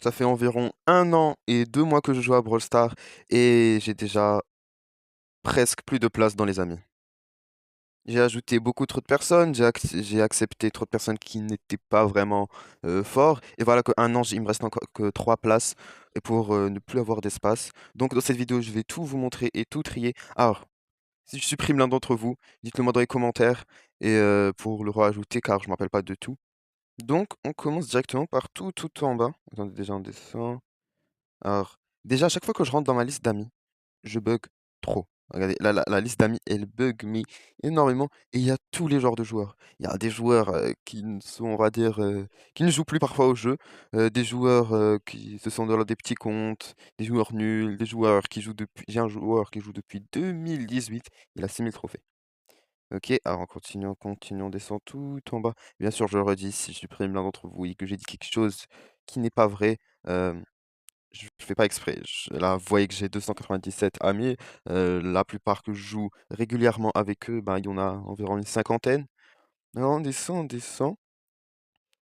Ça fait environ 1 an et 2 mois que je joue à Brawl Stars et j'ai déjà presque plus de place dans les amis. J'ai ajouté beaucoup trop de personnes, j'ai accepté trop de personnes qui n'étaient pas vraiment forts. Et voilà qu'un an, il me reste encore que 3 places et pour ne plus avoir d'espace. Donc dans cette vidéo, je vais tout vous montrer et tout trier. Alors, si je supprime l'un d'entre vous, dites-le moi dans les commentaires et pour le rajouter car je ne me rappelle pas de tout. Donc on commence directement par tout en bas. Attendez, déjà on descend. Alors, déjà, à chaque fois que je rentre dans ma liste d'amis, je bug trop. Regardez, là, la liste d'amis, elle bug mais énormément et il y a tous les genres de joueurs. Il y a des joueurs, qui ne sont, on va dire, qui ne jouent plus parfois au jeu, des joueurs, qui se sont dans des petits comptes, des joueurs nuls, des joueurs qui jouent depuis j'ai un joueur qui joue depuis 2018, il a 6 000 trophées. OK, alors on continue, on descend tout en bas. Bien sûr, je le redis, si je supprime l'un d'entre vous et que j'ai dit quelque chose qui n'est pas vrai, je fais pas exprès. Là, vous voyez que j'ai 297 amis, la plupart que je joue régulièrement avec eux, ben, il y en a environ une cinquantaine. Alors on descend,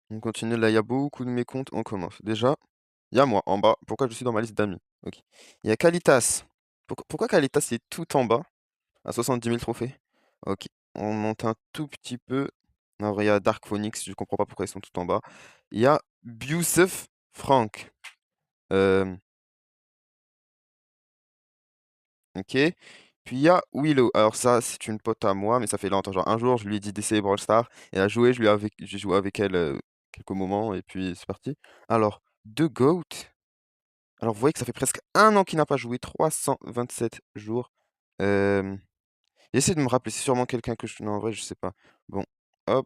on continue. Là, il y a beaucoup de mes comptes, on commence. Déjà, il y a moi en bas. Pourquoi je suis dans ma liste d'amis? OK. Il y a Kalitas. Pourquoi Kalitas est tout en bas, à 70 000 trophées? OK. On monte un tout petit peu. Alors, il y a Dark Phoenix, je comprends pas pourquoi ils sont tout en bas. Il y a Biusef Frank. Hem OK. Puis il y a Willow. Alors ça, c'est une pote à moi, mais ça fait longtemps. Genre un jour, je lui ai dit d'essayer Brawl Stars. Elle a joué, j'ai joué avec elle quelques moments et puis c'est parti. Alors, The Goat. Alors vous voyez que ça fait presque 1 an qu'il n'a pas joué, 327 jours. Euh... J'essaie de me rappeler, c'est sûrement quelqu'un que je... Non, en vrai, je sais pas. Bon, hop,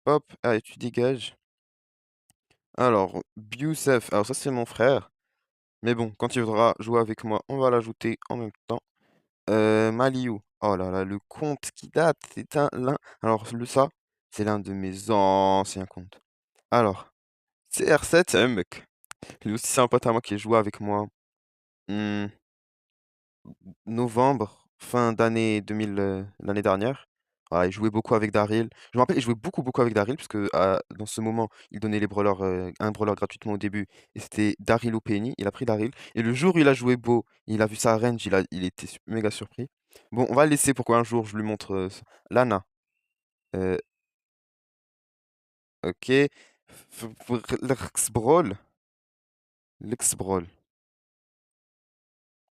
hop, allez, tu dégages. Alors, Biusef, alors ça c'est mon frère. Mais bon, quand il voudra jouer avec moi, on va l'ajouter en même temps. Maliou. Oh là là, le compte qui date, c'est un l'un alors ça, c'est l'un de mes anciens comptes. Alors, CR7, c'est un mec. Lui aussi, c'est un pote à moi qui jouait avec moi, mmh, novembre, fin d'année 2000, l'année dernière. Voilà, il jouait beaucoup avec Daryl. Je me rappelle, il jouait beaucoup avec Daryl parce que, dans ce moment, il donnait les brawlers, un brawler gratuitement au début et c'était Daryl ou Penny. Il a pris Daryl et le jour où il a joué Beau, il a vu sa range, il était méga surpris. Bon, on va le laisser pour qu'un jour je lui montre, Lana, heu, OK. L'X-Brawl, l'X-Brawl.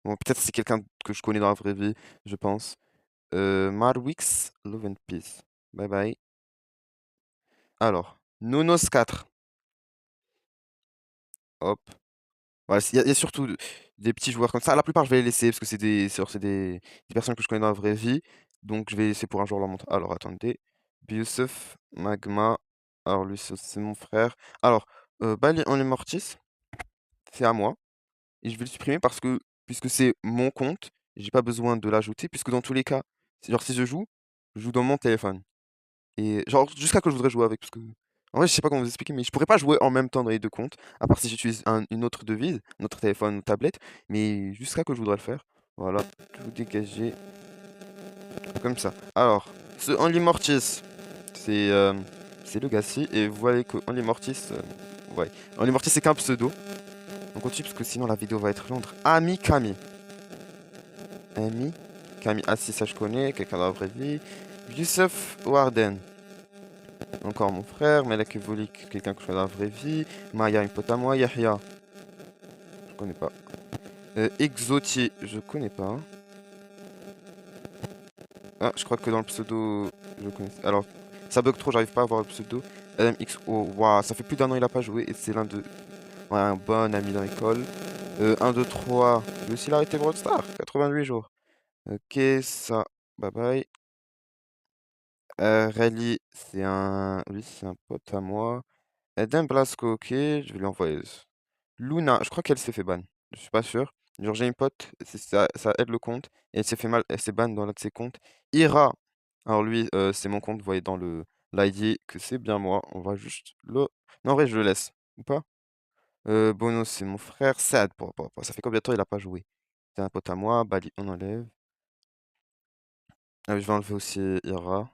Bon, peut-être c'est quelqu'un que je connais dans la vraie vie, je pense. Marwix, Love and Peace. Bye bye. Alors, Nonos 4. Hop. Voilà, il y a surtout des petits joueurs comme ça. La plupart, je vais les laisser parce que c'est des personnes que je connais dans la vraie vie. Donc, je vais laisser pour un jour leur montrer. Alors, attendez. Biosef, Magma. Alors, lui, c'est mon frère. Alors, Bali on Mortis, c'est à moi. Et je vais le supprimer parce que, puisque c'est mon compte, j'ai pas besoin de l'ajouter. Puisque dans tous les cas, genre, si je joue dans mon téléphone. Et genre, jusqu'à que je voudrais jouer avec, parce que en vrai, je sais pas comment vous expliquer, mais je pourrais pas jouer en même temps dans les 2 comptes, à part si j'utilise une autre devise, un autre téléphone ou tablette, mais jusqu'à que je voudrais le faire. Voilà, tout dégager, comme ça. Alors, ce Only Mortis, c'est c'est le gars-ci, et vous voyez que Only Mortis, ouais, Only Mortis c'est qu'un pseudo. On continue parce que sinon la vidéo va être longue. Ami Kami. Ami Kami. Ah si, ça je connais, quelqu'un dans la vraie vie. Yusuf Warden. Encore mon frère, Melek Evolik, quelqu'un que je connais dans la vraie vie. Maya, une pote à moi. Yahya, je connais pas. Exoti, je connais pas. Ah, je crois que dans le pseudo, je connais. Alors, ça bug trop, j'arrive pas à voir le pseudo. LMXO, waouh, ça fait plus d'1 an il a pas joué et c'est l'un de. Ouais, un bon ami dans l'école. 1, 2, 3. Lui aussi, il a arrêté Brawl Stars, 88 jours. Ok, ça, bye bye. Rally, c'est un. Lui, c'est un pote à moi. Eden Blasco, ok, je vais lui envoyer. Luna, je crois qu'elle s'est fait ban. Je suis pas sûr. Genre, j'ai une pote, ça aide le compte. Et elle s'est fait mal, elle s'est ban dans l'un de ses comptes. Ira, alors lui, c'est mon compte, vous voyez dans le l'ID que c'est bien moi. On va juste le. Non, en vrai, je le laisse. Ou pas? Bono, c'est mon frère. Sad, ça fait combien de temps il a pas joué? C'est un pote à moi. Bali, on enlève. Ah oui, je vais enlever aussi Ira.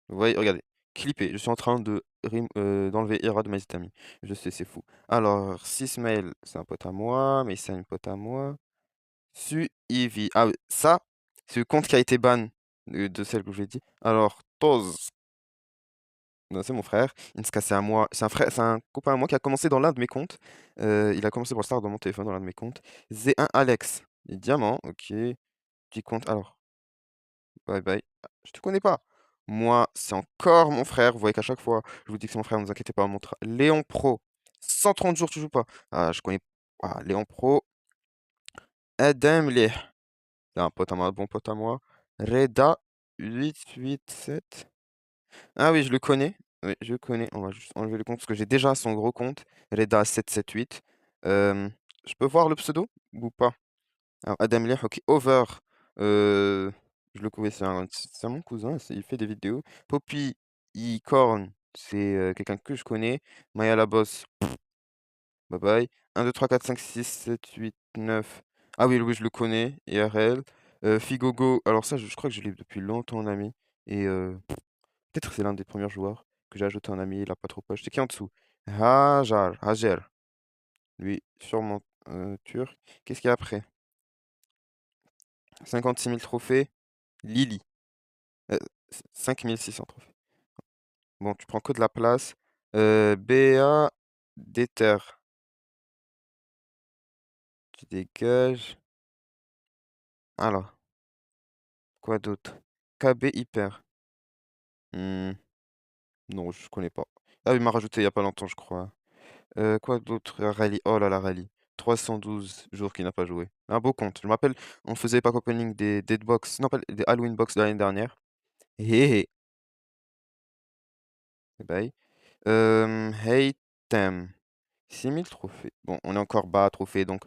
Vous voyez, regardez. clippé. Je suis en train d'enlever Ira de ma liste d'amis. Je sais, c'est fou. Alors, Sismail, c'est un pote à moi. Mais c'est une pote à moi. Suivi. Ah, oui, ça, c'est le compte qui a été ban de celle que je vous ai dit. Alors, Toz, non, c'est mon frère. Inska, c'est à moi. C'est un frère, c'est un copain à moi qui a commencé dans l'un de mes comptes. Il a commencé pour le star dans mon téléphone, dans l'un de mes comptes. Z1 Alex. Et Diamant, ok. Petit compte. Alors, bye bye. Ah, je te connais pas. Moi, c'est encore mon frère. Vous voyez qu'à chaque fois, je vous dis que c'est mon frère, ne vous inquiétez pas. Léon Pro. 130 jours, tu joues pas. Ah, je connais. Ah, Léon Pro. Adam Leh. C'est un pote à moi, un bon pote à moi. Reda 887. Ah oui, je le connais. Oui, je le connais. On va juste enlever le compte parce que j'ai déjà son gros compte. Reda 778. Euh, je peux voir le pseudo ou pas? Alors, Adam Leh, ok. Over. euh, je le connais, c'est mon cousin, il fait des vidéos. Poppy Corn, c'est quelqu'un que je connais. Maya la boss, bye bye. 1, 2, 3, 4, 5, 6, 7, 8, 9. Ah oui, oui, je le connais. IRL. Figogo, alors ça, je crois que je l'ai depuis longtemps en ami. Et peut-être c'est l'un des premiers joueurs que j'ai ajouté en ami, il a pas trop poche. C'est qui en dessous? Hajar. Lui, sûrement turc. Qu'est-ce qu'il y a après? 56 000 trophées. Lily. Euh, 5600 trophées. Bon, tu prends que de la place. BA Déter. Tu dégages. Alors, quoi d'autre? KB Hyper. Hmm, non, je connais pas. Ah, il m'a rajouté il y a pas longtemps, je crois. Quoi d'autre? Rally. Oh là là, Rally. 312 jours qu'il n'a pas joué. Un beau compte. Je me rappelle, on faisait pack opening des Deadbox. Non, pas des Halloween Box de l'année dernière. Hé hé. Bye. Hey Tem. 6000 trophées. Bon, on est encore bas à trophées, donc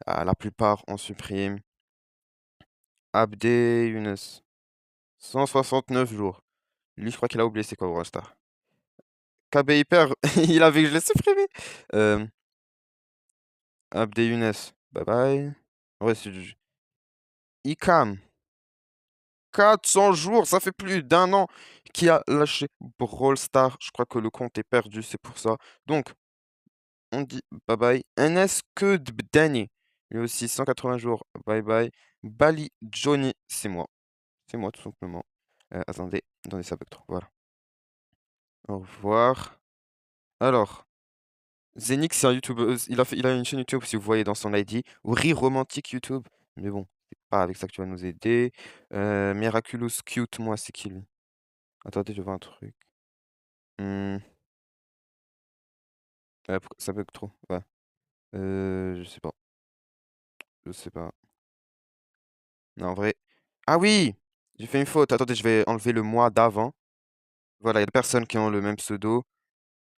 la plupart on supprime. Abdé Younes. 169 jours. Lui, je crois qu'il a oublié c'est quoi Brawl Stars. KB Hyper, il avait que je l'ai supprimé. Euh, Abdé Younes. Bye bye. Ouais, c'est Icam. 400 jours, ça fait plus d'un an qu'il a lâché Brawl Stars. Je crois que le compte est perdu, c'est pour ça. Donc, on dit bye bye. NS que Dani. Lui aussi, 180 jours. Bye bye. Bali Johnny, c'est moi. C'est moi, tout simplement. Attendez, ça bug trop. Voilà. Au revoir. Alors, Zenix, c'est un YouTuber. Il a une chaîne YouTube, si vous voyez dans son ID. Ou Rire Romantique YouTube. Mais bon, c'est pas avec ça que tu vas nous aider. Miraculous Cute, moi, c'est qui lui? Attendez, je vois un truc. Hmm, ça bug trop. Ouais. Je sais pas. Je sais pas. Non, en vrai. Ah oui! J'ai fait une faute. Attendez, je vais enlever le mois d'avant. Voilà, il y a des personnes qui ont le même pseudo.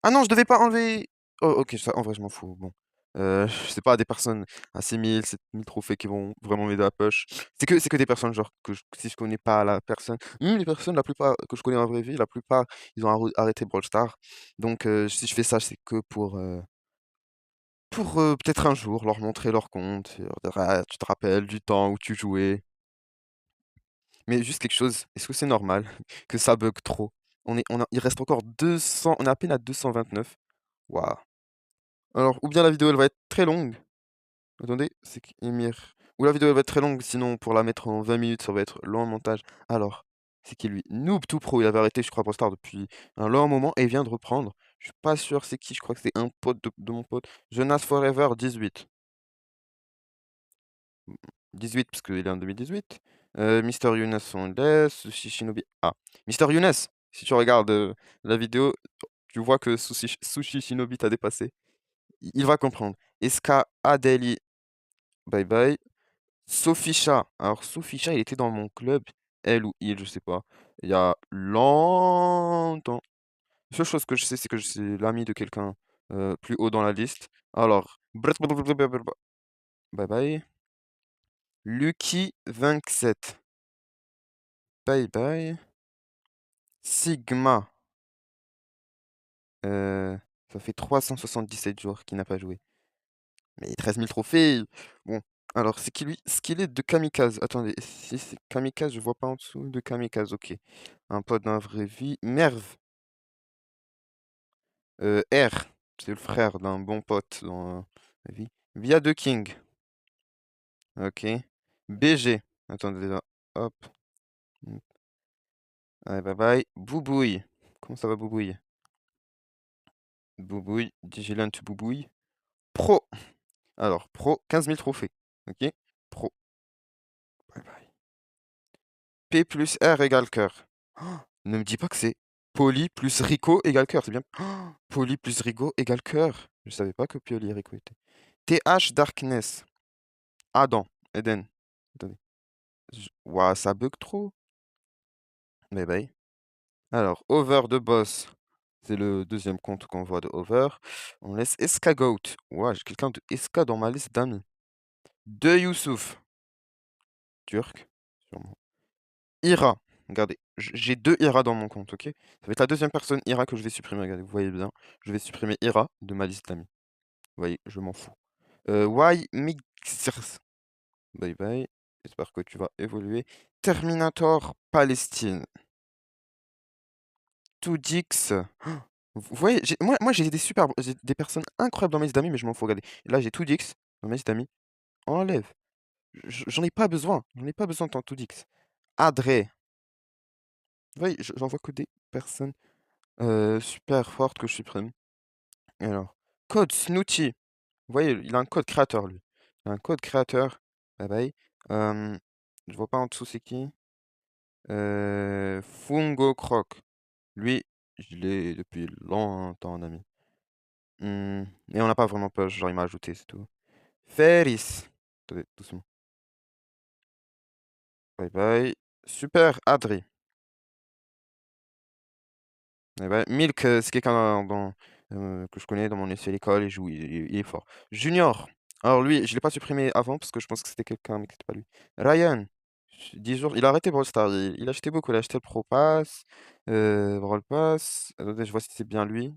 Ah non, je devais pas enlever. Oh, ok, en vrai, je m'en fous. Bon. Je sais pas, des personnes à 6000, 7000 trophées qui vont vraiment m'aider à push. C'est que des personnes, genre, si je connais pas la personne. Même les personnes, la plupart que je connais en vraie vie, la plupart, ils ont arrêté Brawl Stars. Donc, si je fais ça, c'est que pour peut-être un jour leur montrer leur compte. Et leur dire, ah, tu te rappelles du temps où tu jouais. Mais juste quelque chose, est-ce que c'est normal que ça bug trop? Il reste encore 200, on est à peine à 229. Waouh. Alors, ou bien la vidéo elle va être très longue. Attendez, c'est Emir. Ou la vidéo elle va être très longue, sinon pour la mettre en 20 minutes, ça va être long en montage. Alors, c'est qui lui? Noob tout pro, il avait arrêté, je crois, Star depuis un long moment et il vient de reprendre. Je suis pas sûr c'est qui, je crois que c'est un pote de mon pote. Jonas Forever 18. 18 parce qu'il est en 2018. Mister Younes on laisse. Sushi Shinobi. Ah, Mister Younes, si tu regardes la vidéo, tu vois que Sushi Shinobi t'a dépassé. Il va comprendre. Eska Adeli, bye bye. Sophisha. Alors, Sophisha, il était dans mon club. Elle ou il, je sais pas. Il y a longtemps. La seule chose que je sais, c'est que c'est l'ami de quelqu'un plus haut dans la liste. Alors, bye bye. Lucky 27. Bye bye. Sigma. Euh, ça fait 377 jours qu'il n'a pas joué. Mais 13 000 trophées. Bon, alors c'est qui lui? Ce qu'il est de Kamikaze. Attendez, si c'est Kamikaze, je vois pas en dessous de Kamikaze. Ok. Un pote dans la vraie vie. Merv. R, c'est le frère d'un bon pote dans la vie. Via de King. Ok. BG. Attendez là. Hop. Allez, bye bye. Boubouille. Comment ça va, Boubouille? Boubouille. Digilant Boubouille. Pro. Alors, pro, 15 000 trophées. Ok. Pro. Bye bye. P plus R égale cœur. Oh, ne me dis pas que c'est Poli plus Rico égale cœur. C'est bien. Oh, Poli plus Rico égale cœur. Je savais pas que Poli et Rico étaient. TH Darkness. Adam. Eden. Attendez. Ouah, ça bug trop. Bye bye. Alors, Over de Boss. C'est le deuxième compte qu'on voit de Over. On laisse Escagoat. Ouah, j'ai quelqu'un de Esca dans ma liste d'amis. De Youssouf. Turc. Sûrement. Ira. Regardez, j'ai deux Ira dans mon compte, ok? Ça va être la deuxième personne Ira que je vais supprimer. Regardez, vous voyez bien. Je vais supprimer Ira de ma liste d'amis. Vous voyez, je m'en fous. Y Mixers. Bye bye. J'espère que tu vas évoluer. Terminator Palestine. 2Dix. Vous voyez, moi j'ai j'ai des personnes incroyables dans mes liste d'amis, mais je m'en fous. Regardez. Là, j'ai 2Dix dans mes liste d'amis. Enlève. J'en ai pas besoin. J'en ai pas besoin de ton 2Dix. Adré. Vous voyez, j'en vois que des personnes super fortes que je supprime. Alors, code Snooty. Vous voyez, il a un code créateur, lui. Il a un code créateur. Bye bye. Euh, je vois pas en dessous, c'est qui? Fungo Croc. Lui, je l'ai depuis longtemps, en ami. Et on n'a pas vraiment peur, genre il m'a ajouté, c'est tout. Ferris. Attendez, doucement. Bye bye. Super Adri. Eh ben, Milk, c'est quelqu'un que je connais dans mon lycée à l'école, il joue, il est fort. Junior. Alors lui, je l'ai pas supprimé avant parce que je pense que c'était quelqu'un, mais que c'était pas lui. Ryan. 10 jours, il a arrêté Brawl Stars, il a acheté beaucoup, il a acheté le Pro Pass, Brawl Pass. Attendez, je vois si c'est bien lui.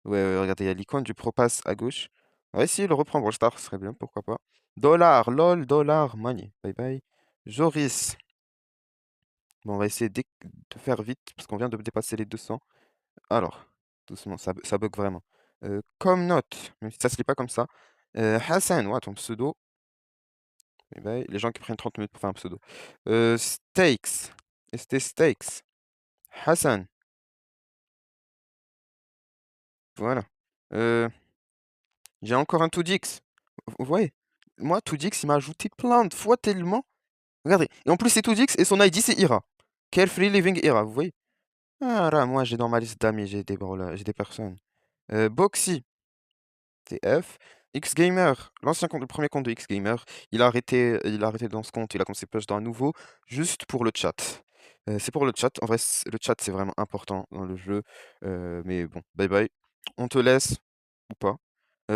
Ouais, ouais, regardez, il y a l'icône du Pro Pass à gauche. Ouais, si, il reprend Brawl Stars, ce serait bien, pourquoi pas. Dollar, lol, dollar, money. Bye bye. Joris. Bon, on va essayer de faire vite parce qu'on vient de dépasser les 200. Alors, doucement, ça bug vraiment. Comme note, même si ça se lit pas comme ça. Hassan, ouais, ton pseudo. Eh ben, les gens qui prennent 30 minutes pour faire un pseudo. Stakes. ST Stakes. Hassan. Voilà. Euh, j'ai encore un 2Dix. Vous voyez? Moi, 2Dix, il m'a ajouté plein de fois tellement. Regardez. Et en plus, c'est 2Dix et son ID, c'est Ira. Carefree Living Ira, vous voyez? Ah là, moi, j'ai dans ma liste d'amis, j'ai des brawlers, j'ai des personnes. Boxy. TF. X-Gamer, l'ancien compte, le premier compte de X-Gamer, il a arrêté dans ce compte, il a commencé push dans un nouveau, juste pour le chat. C'est pour le chat, en vrai, le chat c'est vraiment important dans le jeu, mais bon, bye bye. On te laisse, ou pas.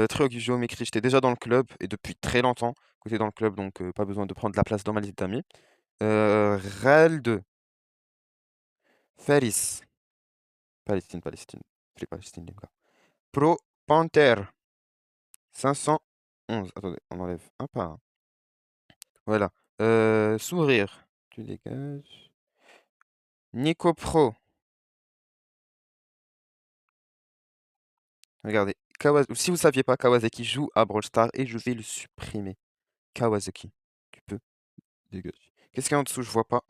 Trio Géométrie, j'étais déjà dans le club, et depuis très longtemps que t'es dans le club, donc pas besoin de prendre de la place dans ma liste d'amis. Rel 2, Faris, Palestine, Palestine, les Palestine, les gars. Pro Panther, 511. Attendez, on enlève un par un. Voilà. Sourire. Tu dégages. Nico Pro. Regardez. Si vous saviez pas, Kawasaki joue à Brawl Stars et je vais le supprimer. Kawasaki. Tu peux dégager. Qu'est-ce qu'il y a en dessous? Je vois pas.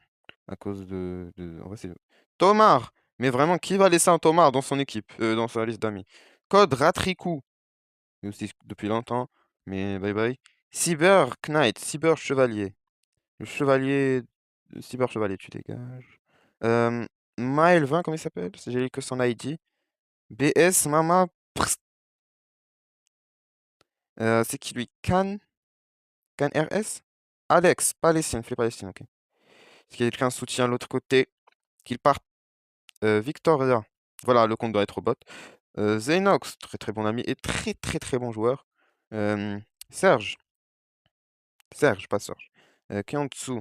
À cause En vrai, c'est... Tomar! Mais vraiment, qui va laisser un Tomar dans son équipe, dans sa liste d'amis? Code Ratriku. Mais aussi depuis longtemps. Mais bye bye. Cyber Knight. Cyber Chevalier. Le chevalier. Cyber Chevalier, tu dégages. Euh, Maël 20, comment il s'appelle? J'ai que son ID. BS Mama. C'est qui lui? Can RS? Alex, Palestine, Free Palestine, ok. Est-ce qu'il y a quelqu'un soutient l'autre côté? Qu'il parte. Victoria. Voilà, le compte doit être au bot. Zenox, très très bon ami et très très très bon joueur. Euh, Serge. Serge, pas Serge. Qui est en dessous?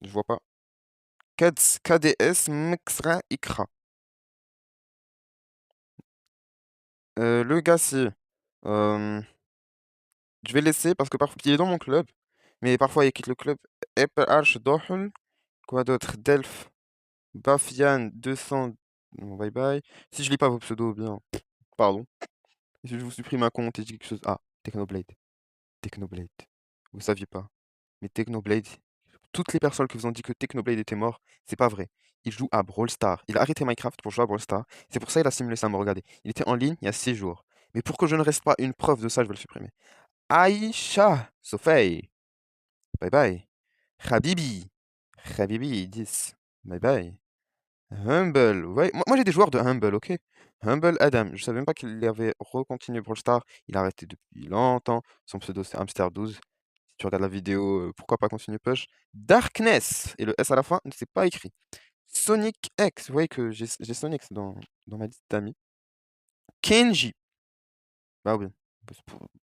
Je vois pas. KDS Mxra Ikra. Le Gassi. Euh, je vais laisser parce que parfois il est dans mon club, mais parfois il quitte le club. Apple Arch Dohul. Quoi d'autre? Delph. Bafian 200. Bon, bye bye. Si je lis pas vos pseudos, bien, pardon. Et si je vous supprime un compte et je dis quelque chose. Ah, Technoblade. Technoblade. Vous saviez pas. Mais Technoblade, toutes les personnes qui vous ont dit que Technoblade était mort, c'est pas vrai. Il joue à Brawl Stars. Il a arrêté Minecraft pour jouer à Brawl Stars. C'est pour ça qu'il a simulé ça à me regarder. Il était en ligne il y a 6 jours. Mais pour que je ne reste pas une preuve de ça, je vais le supprimer. Aïcha, Sophie. Bye bye. Habibi. Habibi, 10. Bye bye. Humble. Ouais, moi j'ai des joueurs de Humble, ok? Humble Adam. Je savais même pas qu'il avait recontinué Brawl Stars. Il a arrêté depuis longtemps. Son pseudo c'est Hamster12. Si tu regardes la vidéo, pourquoi pas continuer push? Darkness. Et le S à la fin ne s'est pas écrit. Sonic X. Vous voyez que j'ai Sonic dans ma liste d'amis. Kenji. Bah oui.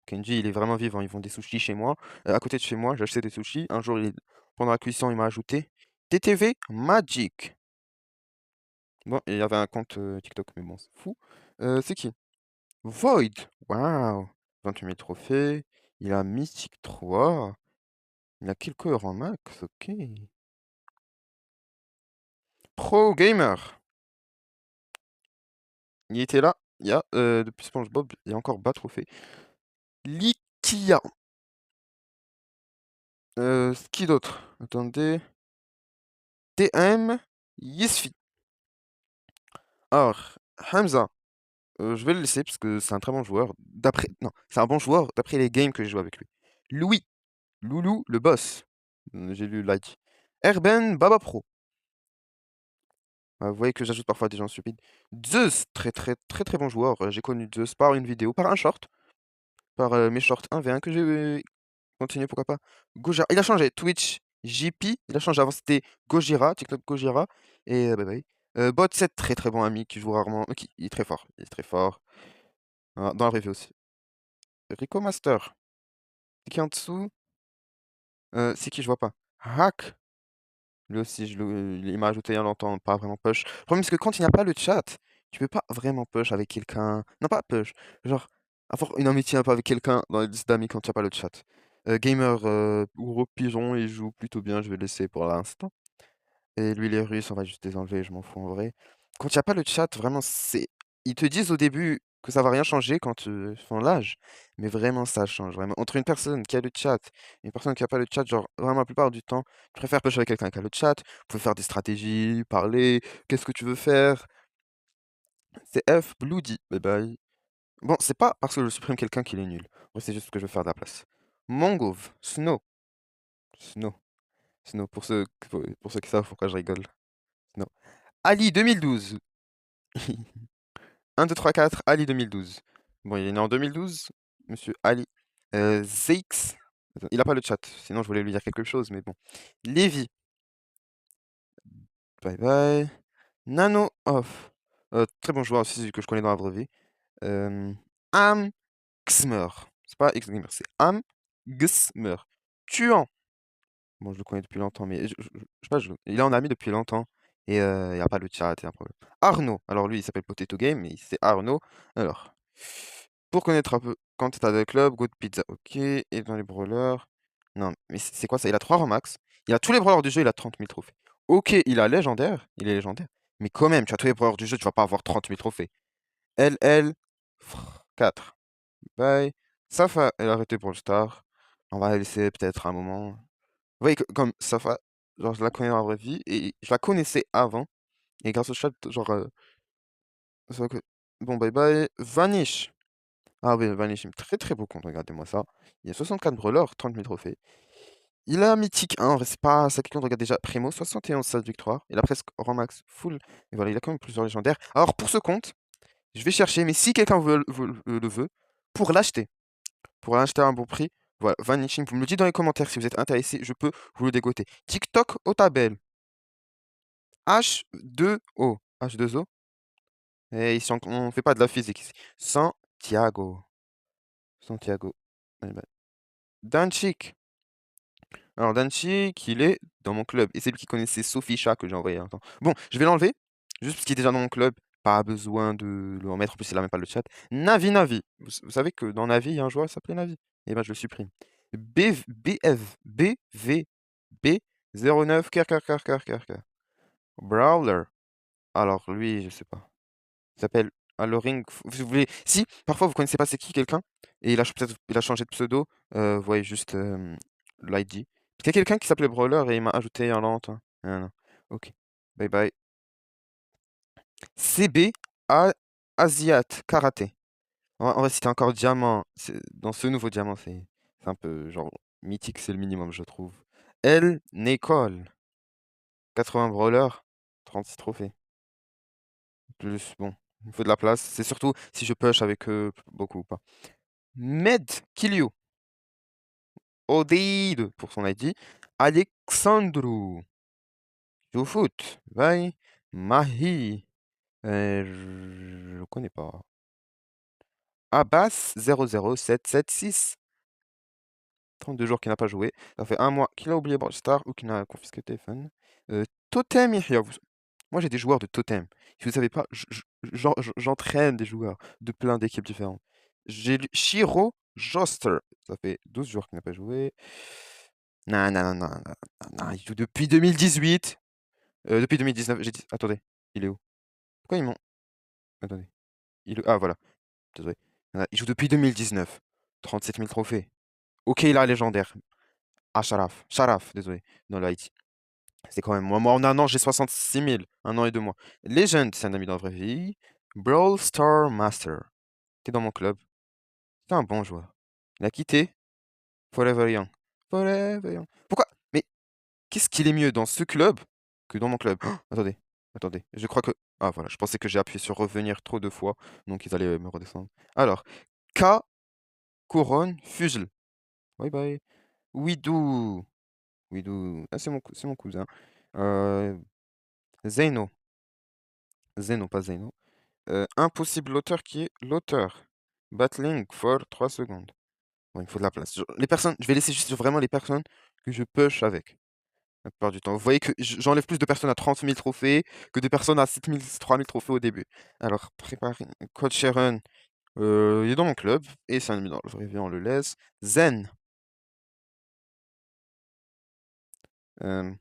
Kenji, il est vraiment vivant. Ils font des sushis chez moi. À côté de chez moi, j'ai acheté des sushis. Un jour, pendant la cuisson, il m'a ajouté TTV Magic. Bon, il y avait un compte TikTok, mais bon, c'est fou. C'est qui? Void. Waouh. 28 000 trophées. Il a Mystique 3. Il a quelques heures en max. Ok. Pro Gamer. Il était là. Il y a, depuis SpongeBob, il y a encore bas trophée. Likia. Qui d'autre? Attendez. TM. Yesfi. Alors, Hamza. Je vais le laisser parce que c'est un très bon joueur. Non, c'est un bon joueur d'après les games que j'ai joué avec lui. Louis. Loulou, le boss. J'ai lu like. Erben Baba Pro. Vous voyez que j'ajoute parfois des gens stupides. Zeus, très très très très bon joueur. J'ai connu Zeus par une vidéo, par un short, par mes shorts 1v1 que j'ai continué, pourquoi pas. Gojira, il a changé. Twitch, JP, il a changé. Avant c'était Gojira, TikTok Gojira. Et bye bye. Bot7, très très bon ami qui joue rarement. Ok, il est très fort. Il est très fort. Ah, dans la review aussi. Rico Master. C'est qui en dessous? C'est qui, je vois pas. Hack. Lui aussi, il m'a ajouté il y a longtemps, pas vraiment push. Le problème, c'est que quand il n'y a pas le chat, tu peux pas vraiment push avec quelqu'un. Non, pas push. Genre, avoir une amitié un peu avec quelqu'un dans les listes d'amis quand il n'y a pas le chat. Gamer ou Pigeon, il joue plutôt bien, je vais le laisser pour l'instant. Et lui, les Russes, on va juste les enlever, je m'en fous en vrai. Quand il y a pas le chat, vraiment, c'est. Ils te disent au début que ça va rien changer quand tu font l'âge, mais vraiment ça change. Vraiment. Entre une personne qui a le chat et une personne qui a pas le chat, genre vraiment la plupart du temps, je préfère pêcher avec quelqu'un qui a le chat. Vous pouvez faire des stratégies, parler, qu'est-ce que tu veux faire? C'est F, Bloody. Bye bye. Bon, c'est pas parce que je supprime quelqu'un qu'il est nul. Ouais, c'est juste ce que je veux faire de la place. Mongov, Snow. Snow. Snow, pour ceux qui savent pourquoi je rigole. Snow. Ali 2012. 1, 2, 3, 4, Ali 2012. Bon, il est né en 2012, monsieur Ali. Zeix. Attends, il a pas le chat, sinon je voulais lui dire quelque chose, mais bon. Lévi. Bye bye. Nano Off. Très bon joueur aussi que je connais dans la vraie vie. Am Xmer. C'est pas Xgamer, c'est Am Xmer. Tuant. Bon, je le connais depuis longtemps, mais je sais pas, il est en ami depuis longtemps. Et il n'y a pas le chat, il y a un problème. Arnaud. Alors lui, il s'appelle Potato Game, mais c'est Arnaud. Alors, pour connaître un peu, quand tu as le club, Good Pizza, ok. Et dans les brawlers. Non, mais c'est quoi ça? Il a 3 Remax. Il a tous les brawlers du jeu, il a 30 000 trophées. Ok, il a légendaire. Il est légendaire. Mais quand même, tu as tous les brawlers du jeu, tu vas pas avoir 30 000 trophées. LL 4. Bye. Safa, elle a arrêté pour le star. On va la laisser peut-être un moment. Vous voyez, comme Safa, genre, je la connais dans la vraie vie et je la connaissais avant. Et grâce au chat, genre. C'est vrai que- Bon, bye bye. Vanish. Ah oui, Vanish, il me très très beau compte, regardez-moi ça. Il y a 64 brawlers, 30 000 trophées. Il a mythique 1, en vrai, c'est pas ça qui compte, regarde déjà. Primo, 71 16 victoires. Il a presque rang max full. Et voilà, il a quand même plusieurs légendaires. Alors, pour ce compte, je vais chercher, mais si quelqu'un le veut, pour l'acheter, pour l'acheter à un bon prix, voilà, Vanishing, vous me le dites dans les commentaires si vous êtes intéressé, je peux vous le dégoter. TikTok au tabel. H2O. H2O. Et ici, on fait pas de la physique ici. Santiago. Santiago. Eh ben, Danchik. Alors, Danchik, il est dans mon club. Et c'est lui qui connaissait Sophie Chat que j'ai envoyé un temps. Bon, je vais l'enlever. Juste parce qu'il est déjà dans mon club. Pas besoin de le remettre. En plus, il a même pas le chat. Navi Navi. Vous savez que dans Navi, il y a un joueur qui s'appelait Navi. Et ben, je le supprime. BV B 09 Brawler. Alors, lui, je sais pas. Il s'appelle Aloring. Si vous voulez... Si, parfois vous connaissez pas c'est qui quelqu'un, et peut-être il a changé de pseudo, vous voyez juste l'ID. Parce qu'il y a quelqu'un qui s'appelait Brawler et il m'a ajouté un lent. Ah, non. Ok. Bye bye. CB Asiat Karaté. On va citer encore diamant. Dans ce nouveau diamant, c'est un peu genre mythique, c'est le minimum, je trouve. Elle, Nicole. 80 brawlers, 36 trophées. Plus, bon, il faut de la place. C'est surtout si je push avec eux beaucoup ou pas. Med Kilio. Odeid pour son ID. Alexandru. Joue au foot. Bye. Mahi. Je connais pas. Abbas 00776. 32 jours qu'il n'a pas joué. Ça fait un mois qu'il a oublié Brawl Stars ou qu'il a confisqué le téléphone. Totem Yahya. Moi, j'ai des joueurs de Totem. Si vous savez pas, j'entraîne des joueurs de plein d'équipes différentes. J'ai Shiro Joster. Ça fait 12 jours qu'il n'a pas joué. Non, non, non, non, non, non, non, il joue depuis 2018. Depuis 2019. J'ai dit... Attendez, il est où? Pourquoi ils m'ont... Attendez. Ah, voilà. Désolé. Il joue depuis 2019. 37 000 trophées. Ok, il a légendaire. Ah, Sharaf. Sharaf, désolé. Dans l'IT. C'est quand même moi, en un an, j'ai 66 000. Un an et 2 mois. Legend, c'est un ami dans la vraie vie. Brawl Star Master. T'es dans mon club. C'est un bon joueur. Il a quitté Forever Young. Forever Young. Pourquoi? Mais qu'est-ce qu'il est mieux dans ce club que dans mon club? Oh, attendez, attendez. Je crois que... Ah voilà, je pensais que j'ai appuyé sur revenir trop de fois. Donc ils allaient me redescendre. Alors, K. Couronne Fugel. Bye bye. Widou. Widou. Ah, c'est mon cousin. Euh, Zeno. Zeno, pas Zeno. Impossible l'auteur qui est l'auteur. Battling for 3 secondes. Bon, il me faut de la place. Les personnes, je vais laisser juste vraiment les personnes que je push avec. La plupart du temps. Vous voyez que j'enlève plus de personnes à 30 000 trophées que de personnes à 7 000, 3 000 trophées au début. Alors, préparez. Coach Sharon, il est dans mon club. Et c'est un ennemi dans le vrai vie, on le laisse. Zen. Je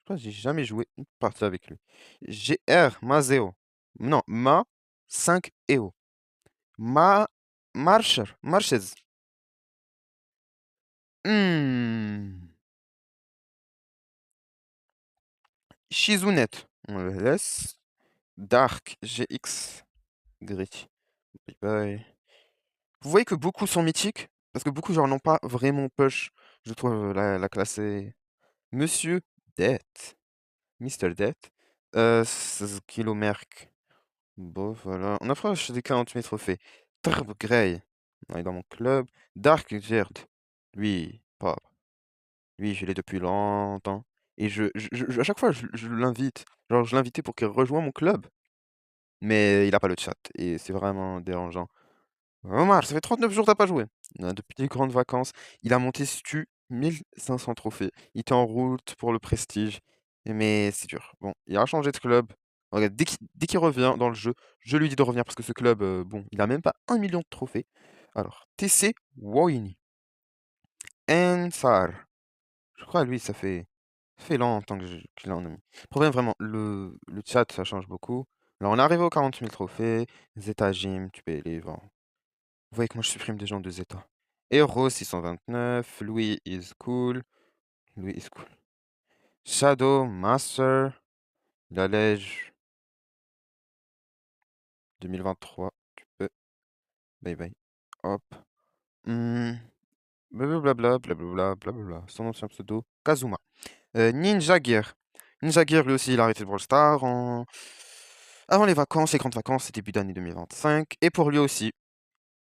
crois que j'ai jamais joué une partie avec lui. GR Mazeo. Non, Ma 5 EO. Ma Marches. Hmm. Shizunet. On le laisse. Dark GX. Gris. Bye bye. Vous voyez que beaucoup sont mythiques, parce que beaucoup genre n'ont pas vraiment push. Je trouve la classer Monsieur Death. Mister Death. Kilomerk. Bon, voilà. On approche des 40 000 trophées. Trb Grey. On est dans mon club. Dark Gerd. Lui, pas. Lui, je l'ai depuis longtemps. Et à chaque fois, je l'invite. Genre, je l'invitais pour qu'il rejoigne mon club. Mais il a pas le chat. Et c'est vraiment dérangeant. Omar, ça fait 39 jours que t'as pas joué. Depuis les grandes vacances, il a monté Stu 1500 trophées. Il était en route pour le prestige. Mais c'est dur. Bon, il a changé de club. Regarde, dès qu'il revient dans le jeu, je lui dis de revenir parce que ce club, bon, il a même pas 1 million de trophées. Alors, TC Wayne. Ensar. Je crois, lui, ça fait longtemps qu'il en a mis. Le problème, vraiment, le chat, ça change beaucoup. Alors, on est arrivé aux 40 000 trophées. Zeta Gym, tu peux les vendre. Vous voyez que moi je supprime des gens de Zeta. Hero 629, Louis is cool. Louis is cool. Shadow Master, il allège 2023. Tu peux. Bye bye. Hop. Hmm. Blablabla, blablabla, blablabla. Son ancien pseudo, Kazuma. Ninja Gear. Ninja Gear, lui aussi, il a arrêté de Brawl Stars avant les vacances, les grandes vacances, et début d'année 2025. Et pour lui aussi,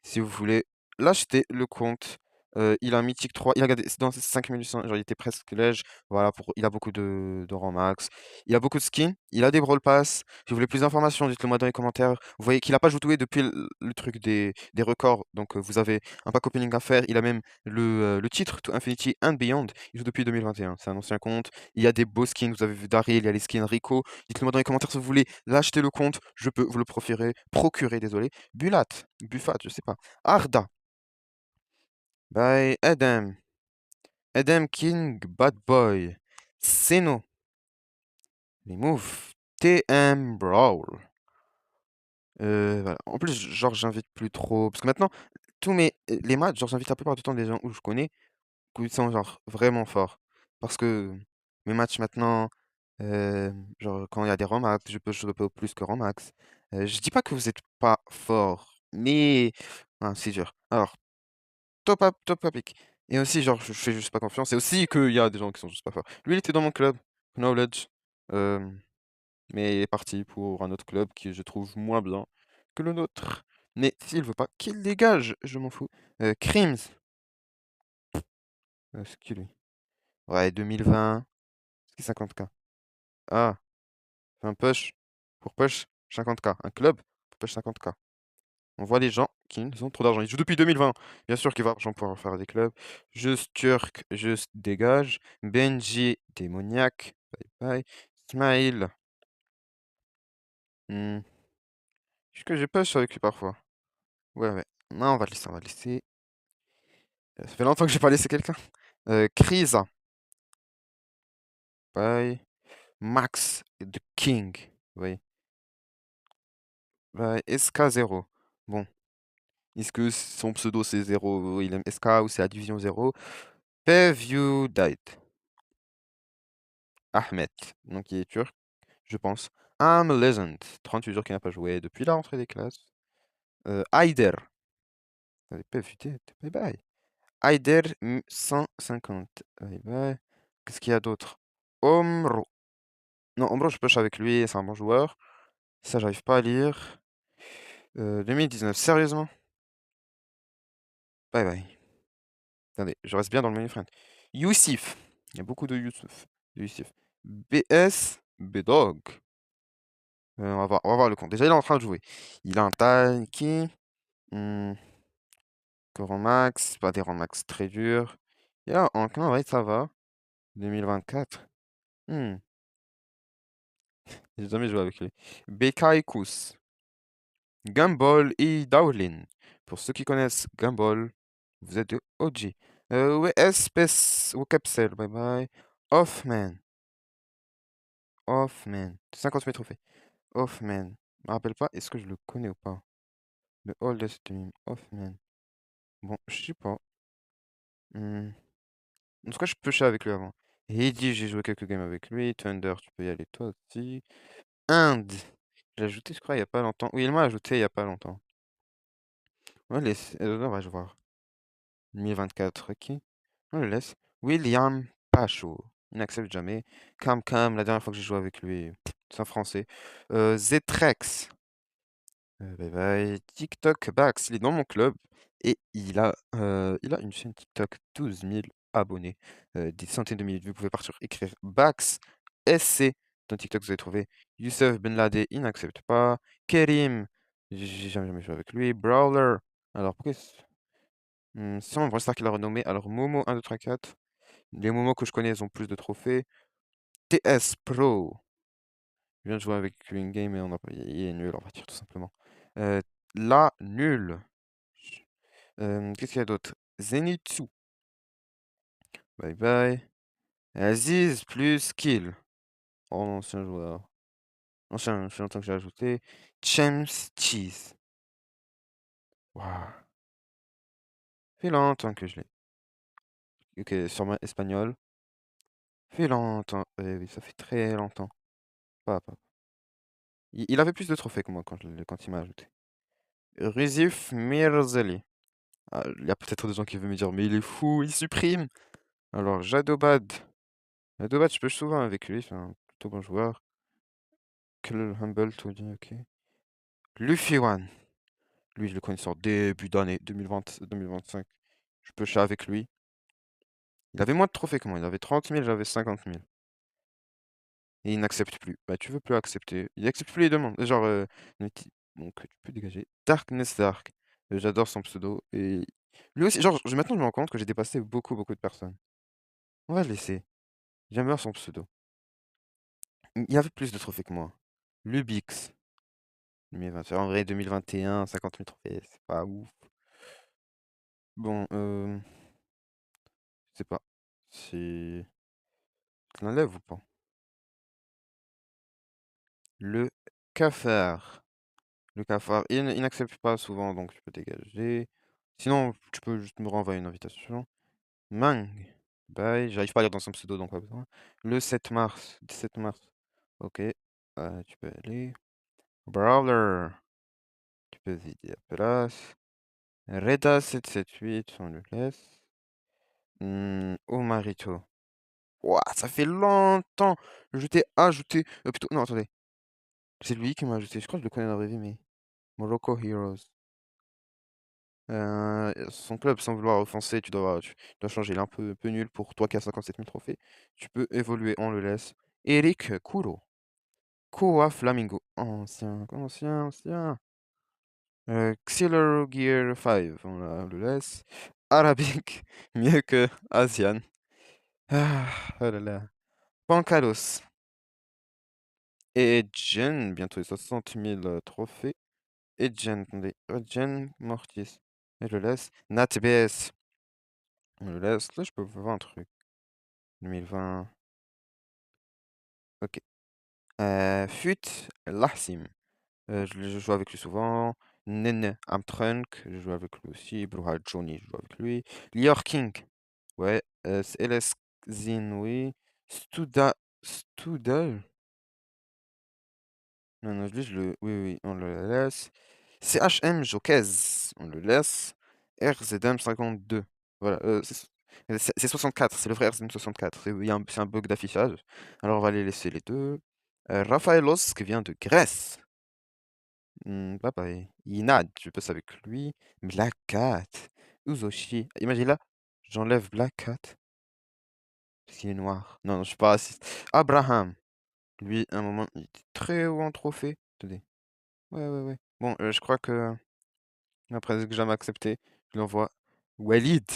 si vous voulez l'acheter, le compte, il a un mythique 3, il a gardé dans ses 5800, genre il était presque lège, voilà, il a beaucoup de rang max, il a beaucoup de skins, il a des brawl pass. Si vous voulez plus d'informations, dites-le moi dans les commentaires. Vous voyez qu'il a pas joué depuis le truc des records, donc vous avez un pack opening à faire. Il a même le titre To Infinity and Beyond, il joue depuis 2021, c'est un ancien compte. Il y a des beaux skins, vous avez vu Daryl, il y a les skins Rico. Dites-le moi dans les commentaires si vous voulez l'acheter le compte, je peux vous le procurer, désolé. Buffat, je sais pas. Arda, by Adam. Adam King, Bad Boy. Seno. Les moves. TM Brawl. Voilà. En plus, genre, j'invite plus trop. Parce que maintenant, les matchs, genre, j'invite la plupart du temps des gens où je connais, qui sont, genre, vraiment forts. Parce que mes matchs maintenant, genre, quand il y a des Romax, je peux plus que Romax. Je dis pas que vous êtes pas fort, mais ah, c'est dur. Alors, top up pick. Et aussi, genre, je fais juste pas confiance. Et aussi qu'il y a des gens qui sont juste pas forts. Lui, il était dans mon club, Knowledge. euh, mais il est parti pour un autre club qui je trouve moins bien que le nôtre. Mais s'il veut pas, qu'il dégage, je m'en fous. Crims, c'est qui lui? Ouais, 2020, c'est 50K. Ah, un push, pour push 50K. Un club pour push 50K. On voit les gens qui ont trop d'argent. Ils jouent depuis 2020. Bien sûr qu'il va l'argent pour faire des clubs. Juste Turc, juste dégage. Benji, démoniaque. Bye bye. Smile. Hmm. Est-ce que j'ai push avec lui parfois? Ouais, ouais. Non, on va le laisser, on va le laisser. Ça fait longtemps que j'ai pas laissé quelqu'un. Krisa. Bye. Max the King. Oui. Bye. SK0. Bon. Est-ce que son pseudo c'est 0, il aime SK ou c'est la division 0? Pev you died. Ahmed. Donc il est turc, je pense. I'm a legend. 38 jours qu'il n'a pas joué depuis la rentrée des classes. Aider. Pev you dead. Bye bye. Aider 150. Bye bye. Qu'est-ce qu'il y a d'autre? Omro. Non, Omro, je push avec lui, c'est un bon joueur. Ça, j'arrive pas à lire. 2019, sérieusement? Bye bye. Attendez, je reste bien dans le menu friend. Youssif. Il y a beaucoup de Youssef. De Youssef. BS, B-Dog. On va voir le compte. Déjà, il est en train de jouer. Il a un Taiki. Hmm, Max. Pas des rangs max très durs. Et là, en vrai, ça va. 2024. Hmm, j'ai jamais joué avec lui. Bekai Kus. Gumball et Dowlin. Pour ceux qui connaissent Gumball, vous êtes de OG. Ouais, espèce ou capsule, bye bye. Hoffman. Hoffman. 50 000 trophées. Hoffman. Je me rappelle pas, est-ce que je le connais ou pas? Le oldest team. Hoffman. Bon, je sais pas. Hmm. En tout cas, je pushais avec lui avant. Heidi, j'ai joué quelques games avec lui. Thunder, tu peux y aller toi aussi. Inde. J'ai ajouté, je crois, il y a pas longtemps. Oui, il m'a ajouté il y a pas longtemps. Ouais, on va voir. 2024, ok. On le laisse. William Pacho. Il n'accepte jamais. Cam Cam, la dernière fois que j'ai joué avec lui, c'est un français. Ztrex. Bye bye. TikTok Bax, il est dans mon club et il a une chaîne TikTok, 12 000 abonnés, des centaines de milliers de vues. Vous pouvez partir écrire Bax SC dans TikTok, vous allez trouver. Youssef Ben Ladé, il n'accepte pas. Kerim, j'ai jamais joué avec lui. Brawler, alors pourquoi c'est sûrement Brawl Stars qui l'a renommé. Alors Momo 1, 2, 3, 4. Les Momos que je connais, ils ont plus de trophées. TS Pro. Je viens de jouer avec lui une game et il est nul, on va dire tout simplement. Euh, là, nul. Qu'est-ce qu'il y a d'autre? Zenitsu. Bye bye. Aziz plus Kill. Oh, l'ancien joueur. Ancien, ça fait longtemps que j'ai ajouté. James Cheese. Waouh. Fait longtemps que je l'ai. Ok, sûrement espagnol. Fait longtemps. Oui, ça fait très longtemps. Pas. Il avait plus de trophées que moi quand il m'a ajouté. Rizif Mirzeli. Ah, il y a peut-être des gens qui veulent me dire, mais il est fou, il supprime. Alors, Jadobad. Jadobad, je pêche souvent avec lui, c'est un plutôt bon joueur. Kill Humble, tout dit, ok. Luffy One. Lui, je le connais sur début d'année 2020-2025. Je pêchais avec lui. Il avait moins de trophées que moi. Il avait 30 000, j'avais 50 000. Et il n'accepte plus. Bah, tu veux plus accepter. Il accepte plus les demandes. Genre, donc, tu peux dégager. Darkness Dark. J'adore son pseudo. Et lui aussi, genre, maintenant, je me rends compte que j'ai dépassé beaucoup de personnes. On va le laisser. J'aime bien son pseudo. Il avait plus de trophées que moi. Lubix. 2020. En vrai, 2021, 50 000 trophées, c'est pas ouf. Bon, je sais pas. C'est. Tu l'enlèves ou pas? Le cafard. Le cafard. Il n'accepte pas souvent, donc tu peux dégager. Sinon, tu peux juste me renvoyer une invitation. Mang. Bye. J'arrive pas à lire dans son pseudo, donc pas besoin. Le 7 mars. 17 mars. Ok. Tu peux aller. Brawler. Tu peux vider la place. Reda 778, on le laisse. Omarito. Ouah, ça fait longtemps. Je t'ai ajouté. Plutôt, non, attendez. C'est lui qui m'a ajouté. Je crois que je le connais dans la vraie vie, mais. Morocco Heroes. Son club, sans vouloir offenser, tu dois changer. Il est un peu nul pour toi qui as 57 000 trophées. Tu peux évoluer, on le laisse. Eric Kuro. Koa Flamingo. Ancien, ancien, ancien. Xiller Gear 5, le laisse. Arabic, mieux que Asian. Oh là là. Pankalos. Et Jen, bientôt les 60 000 trophées. Et Jen, attendez. Jen Mortis. Et je le laisse. NatBS. On le laisse. Là, je peux voir un truc. 2020. Ok. Fut Lahsim. Je joue avec lui souvent. Nene Amtrunk, je joue avec lui aussi. Bruhal Johnny, je joue avec lui. Lior King. Ouais. LS Zin, oui. Studal. Non, non, lui, oui, oui, on le laisse. CHM Jokez, on le laisse. RZM 52. Voilà, c'est 64, c'est le vrai RZM 64. C'est un bug d'affichage. Alors, on va les laisser les deux. Raphaelos, qui vient de Grèce. Bye bye. Inad, je passe avec lui. Black Cat. Uzoshi. Imagine là, j'enlève Black Cat parce qu'il est noir. Non, non, je suis pas raciste. Abraham. Lui, à un moment, il était très haut en trophée. Attendez. Ouais, ouais, ouais. Bon, je crois que après ce que jamais accepté, je lui envoie Walid.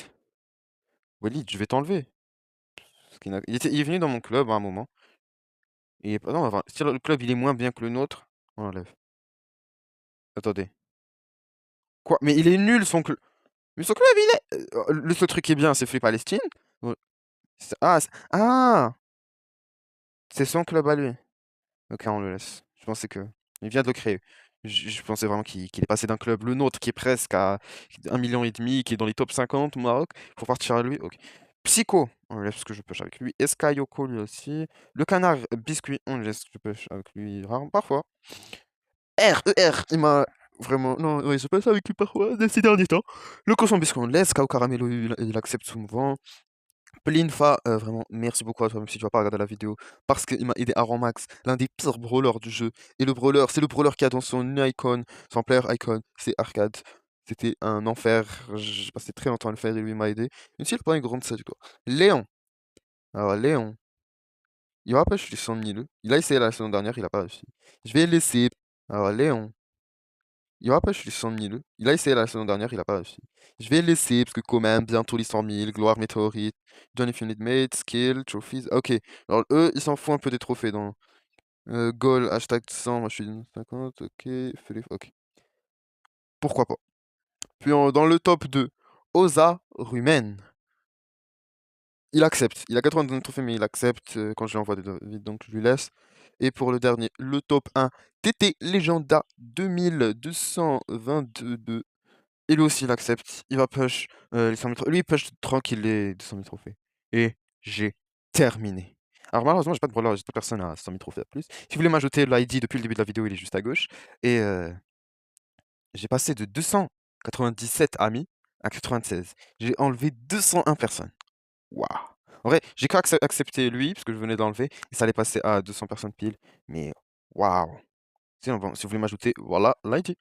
Walid, je vais t'enlever. Il est venu dans mon club à un moment. Et non, enfin, si le club il est moins bien que le nôtre, on l'enlève. Attendez. Quoi? Mais il est nul son club. Mais son club il est. Le seul truc qui est bien, c'est Free Palestine. Ouais. C'est son club à lui. Ok, on le laisse. Je pensais que. Il vient de le créer. Je pensais vraiment qu'il est passé d'un club, le nôtre, qui est presque à 1,5 million, qui est dans les top 50 au Maroc, pour partir à lui. Ok. Psycho, on le laisse parce que je pêche avec lui. Escayoko, lui aussi. Le canard biscuit, on le laisse, je pêche avec lui rarement, parfois. Il m'a vraiment. Non, oui, je pêche avec lui parfois, ces derniers temps. Le cochon biscuit, on le laisse. Kao Caramelo, il accepte souvent. Plinfa, vraiment, merci beaucoup à toi, même si tu vas pas regarder la vidéo, parce qu'il m'a aidé à rang max, l'un des pires brawlers du jeu. Et le brawler, c'est le brawler qui a dans son icon, son player icon, c'est Arcade. C'était un enfer, j'ai passé très longtemps à le faire et lui il m'a aidé. Même s'il n'a pas une grande statue, quoi. Léon. Alors, Léon, il va pas je suis 100 000. Il a essayé la saison dernière, il a pas réussi. Je vais le laisser. Alors, Léon. Il rappelle les 100 000. Il a essayé la saison dernière, il a pas réussi. Je vais le laisser, parce que quand même, bientôt les 100 000, gloire météorite, Johnny Infinite Mate, skill, trophies. Ok, alors eux, ils s'en foutent un peu des trophées dans goal, hashtag 100, moi je suis 50, ok, ok. Pourquoi pas. Puis dans le top 2, Oza Rumen. Il accepte. Il a 99 trophées, mais il accepte quand je lui envoie des vides, donc je lui laisse. Et pour le dernier, le top 1, TT Legenda 2222. Et lui aussi, il accepte. Il va push les 100 000 trophées. Lui, il push tranquille les 200 000 trophées. Et j'ai terminé. Alors malheureusement, j'ai pas de brawler, j'ai pas personne à 100 000 trophées à plus. Si vous voulez m'ajouter l'ID depuis le début de la vidéo, il est juste à gauche. Et j'ai passé de 297 amis à 96. J'ai enlevé 201 personnes. Waouh! En vrai, j'ai qu'à accepter lui, parce que je venais d'enlever, et ça allait passer à 200 personnes pile. Mais waouh! Si vous voulez m'ajouter, voilà l'ID.